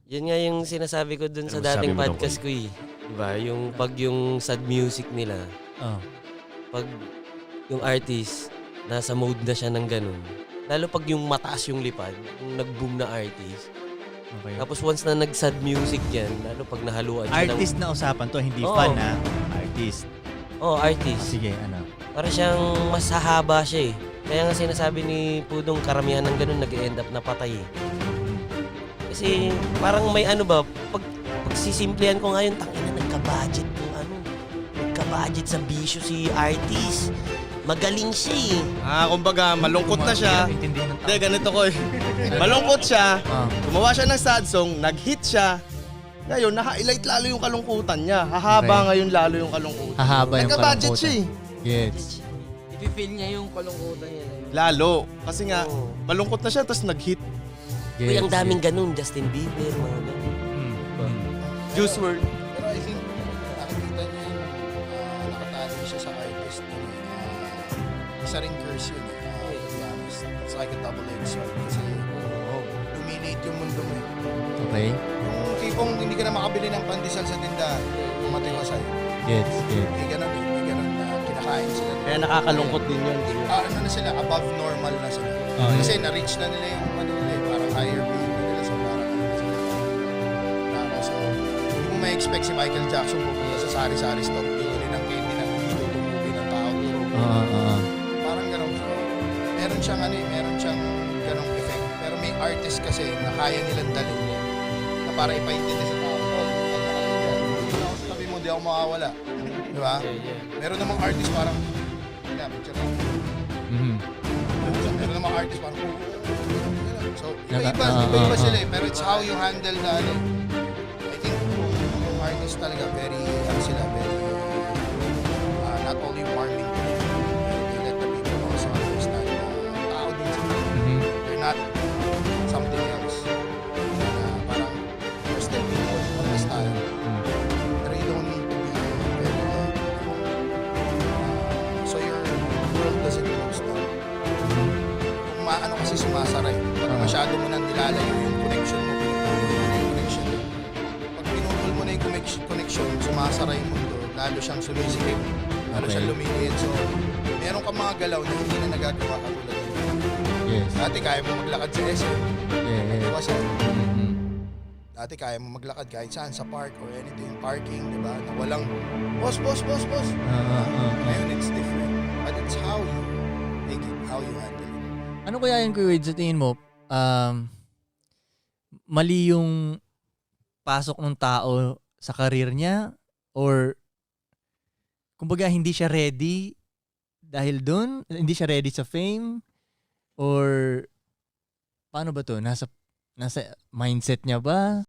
Yun nga yung sinasabi ko dun sa Ano masasabi dating mo podcast ko eh. Diba? Yung pag yung sad music nila, Oh. pag yung artist, nasa mode na siya ng ganun. Lalo pag yung mataas yung lipad, yung nag-boom na artist. Okay. Tapos once na nag-sad music yan, lalo pag nahaluan siya Artist na usapan to, hindi Oo. fan na. Artist. artist. Sige, ano? Para siyang mas hahaba siya eh. Kaya nga sinasabi ni Pudong, karamihan ng ganun nag-end up na patay eh. Kasi parang may ano ba, pagsisimplihan ko ngayon, tangina nagka-budget yung nagka-budget sa bisyo si artist. Magaling siya eh. Kumbaga, malungkot na siya. Intindihin ng tao. Hindi, ganito ko eh. Malungkot siya, Ah. gumawa siya ng sad song, nag-hit siya. Ngayon, naka-highlight lalo yung kalungkutan niya. Hahaba Okay. ngayon lalo yung kalungkutan. Hahaba yung Nagka-budget kalungkutan. siya eh. Yes. I-feel niya yung kalungkutan niya. Lalo. Kasi nga, Oo. malungkot na siya, tapos nag-hit. Uy, ang daming ganun. Justin Bieber, mga ganun. Juice WRLD. Pero I think nakikita niya yung nakatali siya sa artist. Isa ring curse yun. To be honest. It's like a double-edged sword. Kasi lumiliit yung mundo mo. Okay. Yung tipong hindi ka na makabili ng pandesal sa tindahan. Pumatay ka sa'yo. Yes, yes. May ganun eh. May ganun na kinakain sila. Kaya nakakalungkot din yun. Ano na sila, above normal na sila. Kasi na-reach na nila yung ano nila, parang higher being na nila. So parang ano na sila. So, hindi mo ma-expect si Michael Jackson pupunta sa sari-sari store. Bibili ng candy na tutumubi ng tao. Parang ganun. So, meron siyang ganong effect. Pero may artist kasi na kaya nilang dalhin na para ipaintindi sa tao. Sabi mo, di ako makawala. Di ba? Meron namang artist parang, picture lang. Meron namang artist parang, so, iba sila eh. Pero it's how you handle the, I think, yung artist talaga, very, not only warming, they let the people also understand na tao din sila. They're not something else. Parang, they're still people, parehas tayo. Pero you don't need to be very, so your world doesn't close down. Kung maano kasi sumasaray, pag masyado mo nang nilalayo yung connection mo, pag pinutol mo na yung connection, sumasaray mo mundo, lalo siyang sumisikip, lalo siyang lumiliit. So, meron kang mga galaw na hindi na nagagawa katulad yun. Yes. Dati kaya mo maglakad sa SM, Yeah. di ba siya? Dati kaya mo maglakad kahit saan, sa park or anything, parking, di ba? Na walang, boss. Ngayon it's different. But it's how you take it, how you handle it. Ano kaya yung Kuya Wade, sa tingin mo, mali yung pasok ng tao sa career niya or kumbaga hindi siya ready dahil dun? Hindi siya ready sa fame? Or paano ba to? Nasa mindset niya ba?